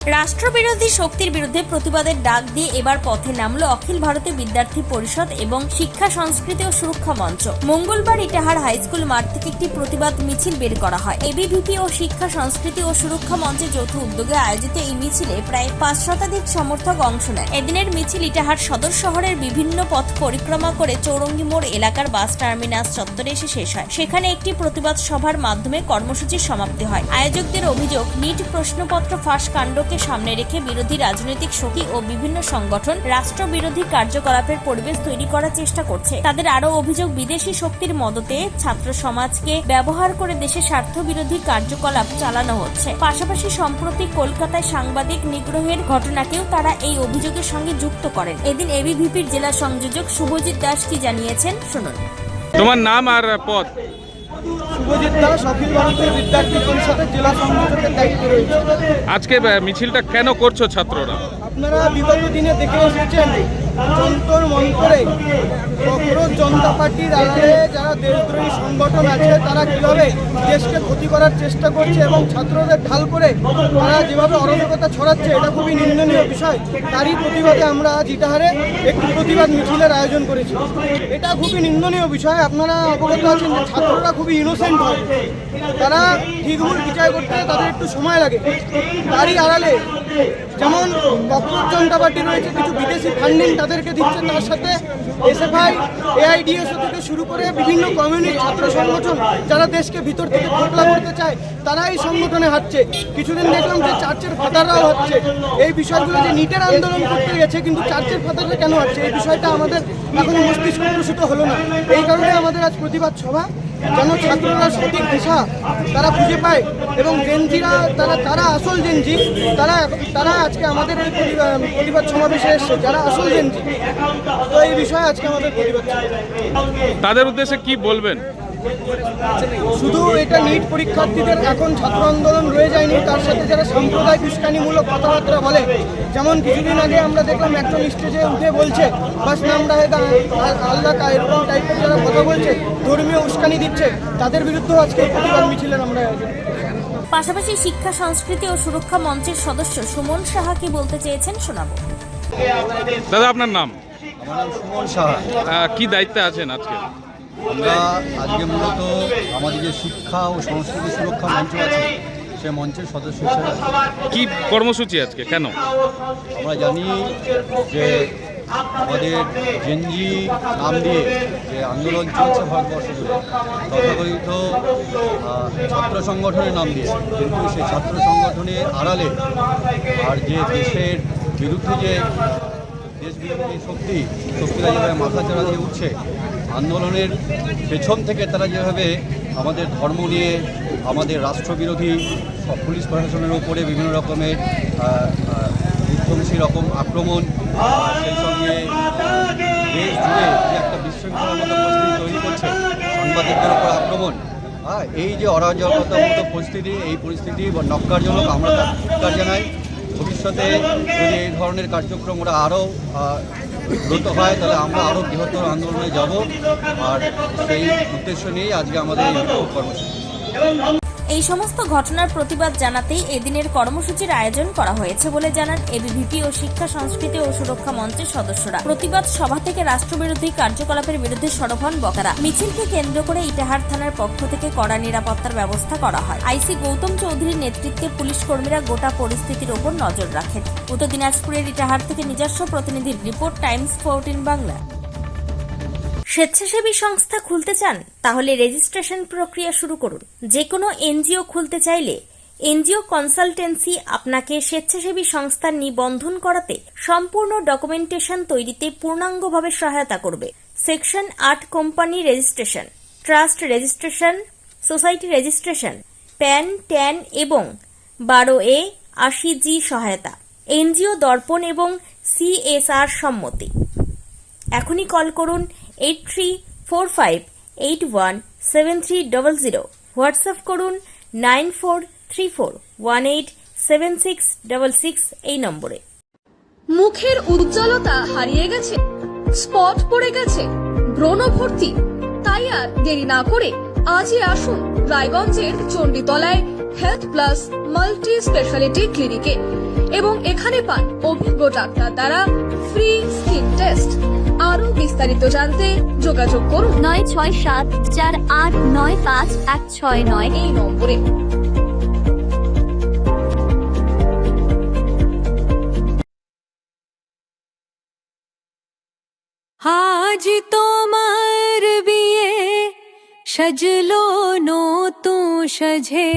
রাষ্ট্রবিরোধী শক্তির বিরুদ্ধে প্রতিবাদের ডাক দিয়ে এবার পথে নামলো অখিল ভারতীয় বিদ্যার্থী পরিষদ এবং শিক্ষা সংস্কৃতি ও সুরক্ষা মঞ্চ। মঙ্গলবার ইটাহার হাইস্কুল মাঠ থেকে একটি প্রতিবাদ মিছিল বের করা হয়। এবিভিপি ও শিক্ষা সংস্কৃতি ও সুরক্ষা মঞ্চের যৌথ উদ্যোগে আয়োজিত এই মিছিলে প্রায় 5 শতাধিক সমর্থক অংশ নেয়। এদিনের মিছিল ইটাহার সদর শহরের বিভিন্ন পথ পরিক্রমা করে চৌরঙ্গি মোড় এলাকার বাস টার্মিনাস চত্বরে এসে শেষ হয়। সেখানে একটি প্রতিবাদ সভার মাধ্যমে কর্মসূচির সমাপ্তি হয়। আয়োজকদের অভিযোগ, নিট প্রশ্নপত্র ফাঁস কাণ্ডকে সামনে রেখে বিরোধী রাজনৈতিক শক্তি ও বিভিন্ন সংগঠন রাষ্ট্রবিরোধী কার্যকলাপের পরিবেশ তৈরি করার চেষ্টা করছে। তাদের আরও অভিযোগ, বিদেশি শক্তির মদতে ছাত্র সমাজকে ব্যবহার করে দেশের স্বার্থ বিরোধী কার্যকলাপ চালানো হচ্ছে। পাশাপাশি সম্প্রতি কলকাতায় সাংবাদিক নিগ্রহের ঘটনাকেও তারা এই অভিযোগের সঙ্গে যুক্ত করেন। এদিন এবিভিপির জেলা সংযোজক শুভজিৎ দাস কি জানিয়েছেন শুনুন। তোমার নাম আর পদ? শুভজিৎ দাস, অখিল ভারতীয় বিদ্যার্থী পরিষদের জেলা সংযোজকের দায়িত্বে রয়েছে। আজকে মিছিলটা কেন করছো ছাত্ররা? আপনারা বিগত দিনে দেখে এসেছেন যন্তর মন্তরে কংগ্রেস জনতা পার্টির আড়ালে যারা দেশদ্রোহী সংগঠন আছে তারা কিভাবে দেশকে ক্ষতি করার চেষ্টা করছে এবং ছাত্রদের ঢাল করে তারা যেভাবে অরাজকতা ছড়াচ্ছে, এটা খুবই নিন্দনীয় বিষয়। তারই প্রতিবাদে আমরা আজ ইটাহারে একটি প্রতিবাদ মিছিলের আয়োজন করেছি। এটা খুবই নিন্দনীয় বিষয়। আপনারা অবগত আছেন যে ছাত্ররা খুবই ইনোসেন্ট হয়, তারা ঠিক ভুল বিচার করতে তাদের একটু সময় লাগে। তারই আড়ালে যেমন কংগ্রেস জনতা পার্টি রয়েছে, কিছু বিদেশি ফান্ডিং তাদেরকে দিচ্ছে, তার সাথে এসএফআই, এআইডিএসও থেকে শুরু করে বিভিন্ন কমিউনিস্ট ছাত্র সংগঠন যারা দেশকে ভিতর থেকে খোকলা করতে চায় তারা এই সংগঠনে হাঁটছে। কিছুদিন দেখলাম যে চার্চের ফাদাররাও হচ্ছে। এই বিষয়গুলো যে নিটের আন্দোলন করতে গেছে কিন্তু চার্চের ফাদাররা কেন হচ্ছে, এই বিষয়টা আমাদের এখনো মস্তিষ্ক প্রসূত হলো না। এই কারণে আমাদের আজ প্রতিবাদ সভা, যেন ছাত্ররা সঠিক দিশা তারা খুঁজে পায় এবং জেনজিরা তারা আসল জেনজি, তারা আজকে আমাদের এই প্রতিবাদ সমাবেশে এসছে, যারা আসল জেনজি। তো এই বিষয়ে আজকে আমাদের প্রতিবাদ। তাদের উদ্দেশ্যে কি বলবেন? শুধু এটা নিট পরীক্ষার্থীদের এখন ছাত্র আন্দোলন রয়ে যায়নি, তার সাথে যারা সাম্প্রদায়িক উস্কানিমূলক কথাবার্তা বলে, যেমন কিছুদিন আগে আমরা দেখলাম একজন স্টেজে উঠে বলছে বাস নাম রাহেগা আল্লাহ কা, এরকম টাইপের যারা কথা বলছে, ধর্মীয় উস্কানি দিচ্ছে, তাদের বিরুদ্ধেও আজকে প্রতিবাদ মিছিলের আমরা আয়োজন। পাশাপাশি শিক্ষা সংস্কৃতি ও সুরক্ষা মঞ্চের সদস্য সুমন সাহা কি বলতে চেয়েছেন শোনাবো। দাদা, আপনার নাম? আমার নাম সুমন সাহা। কি দায়িত্বে আছেন আজকে? আমরা আজকে মূলত আমাদের যে শিক্ষা ও সংস্কৃতি সুরক্ষা মঞ্চ আছে সে মঞ্চের সদস্য হিসেবে কি কর্মসূচি আজকে, কেন? আমরা জানি যে আমাদের জেনজি নাম দিয়ে যে আন্দোলন চলছে ভারতবর্ষ জুড়ে, তথাকথিত ছাত্র সংগঠনের নাম দিয়ে, কিন্তু সেই ছাত্র সংগঠনের আড়ালে আর যে দেশের বিরুদ্ধে যে দেশ বিরোধী শক্তিরা যেভাবে মাথাচাড়া দিয়ে উঠছে, আন্দোলনের পেছন থেকে তারা যেভাবে আমাদের ধর্ম নিয়ে আমাদের রাষ্ট্রবিরোধী পুলিশ প্রশাসনের উপরে বিভিন্ন রকমের বিধ্বংসী রকম আক্রমণ, সেই সঙ্গে দেশ জুড়ে যে একটা বিশৃঙ্খলার মতো পরিস্থিতি তৈরি করছে, সাংবাদিকদের উপর আক্রমণ, এই যে অরাজকতার মতো পরিস্থিতি, এই পরিস্থিতি নক্কারজনক। আমরা তার ধিক্কার জানাই। ভবিষ্যতে যদি এই ধরনের কার্যক্রম ওরা আরও ব্রত হয় তাহলে আমরা আরও বৃহত্তর আন্দোলনে যাব, আর সেই উদ্দেশ্য নিয়েই আজকে আমাদের এই কর্মসূচি। এই সমস্ত ঘটনার প্রতিবাদ জানাতেই এদিনের কর্মসূচির আয়োজন করা হয়েছে বলে জানান এবিভিপি ও শিক্ষা সংস্কৃতি ও সুরক্ষা মঞ্চের সদস্যরা। প্রতিবাদ সভা থেকে রাষ্ট্রবিরোধী কার্যকলাপের বিরুদ্ধে সরব হন বক্তারা। মিছিলকে কেন্দ্র করে ইটাহার থানার পক্ষ থেকে কড়া নিরাপত্তার ব্যবস্থা করা হয়। আইসি গৌতম চৌধুরীর নেতৃত্বে পুলিশ কর্মীরা গোটা পরিস্থিতির ওপর নজর রাখেন। উত্তর দিনাজপুরের ইটাহার থেকে নিজস্ব প্রতিনিধির রিপোর্ট, টাইমস 14 বাংলা। স্বেচ্ছাসেবী সংস্থা খুলতে চান? তাহলে রেজিস্ট্রেশন প্রক্রিয়া শুরু করুন। যে কোনো এনজিও খুলতে চাইলে এনজিও কনসালটেন্সি আপনাকে স্বেচ্ছাসেবী সংস্থার নিবন্ধন করাতে সম্পূর্ণ ডকুমেন্টেশন তৈরিতে পূর্ণাঙ্গভাবে সহায়তা করবে। Section 8 company registration, trust registration, society registration, pan, tan এবং 12A 80G সহায়তা, এনজিও দর্পণ এবং CSR সম্মতি। এখনই কল করুন 8345817300, হোয়াটসঅ্যাপ করুন 9434187666 এই নম্বরে। মুখের উজ্জ্বলতা হারিয়ে গেছে, স্পট পড়ে গেছে, ব্রণ ভর্তি, তাই আর দেরি না করে আজই আসুন রায়গঞ্জের চণ্ডীতলায় হেলথ প্লাস মাল্টি স্পেশালিটি ক্লিনিকে এবং এখানে পান অভিজ্ঞ ডাক্তার দ্বারা ফ্রি স্কিন টেস্ট। আরো বিস্তারিত জানতে যোগাযোগ করুন 9674895169 এই নম্বরে। আজ তোমার বিয়ে সাজলো নতুন সাজে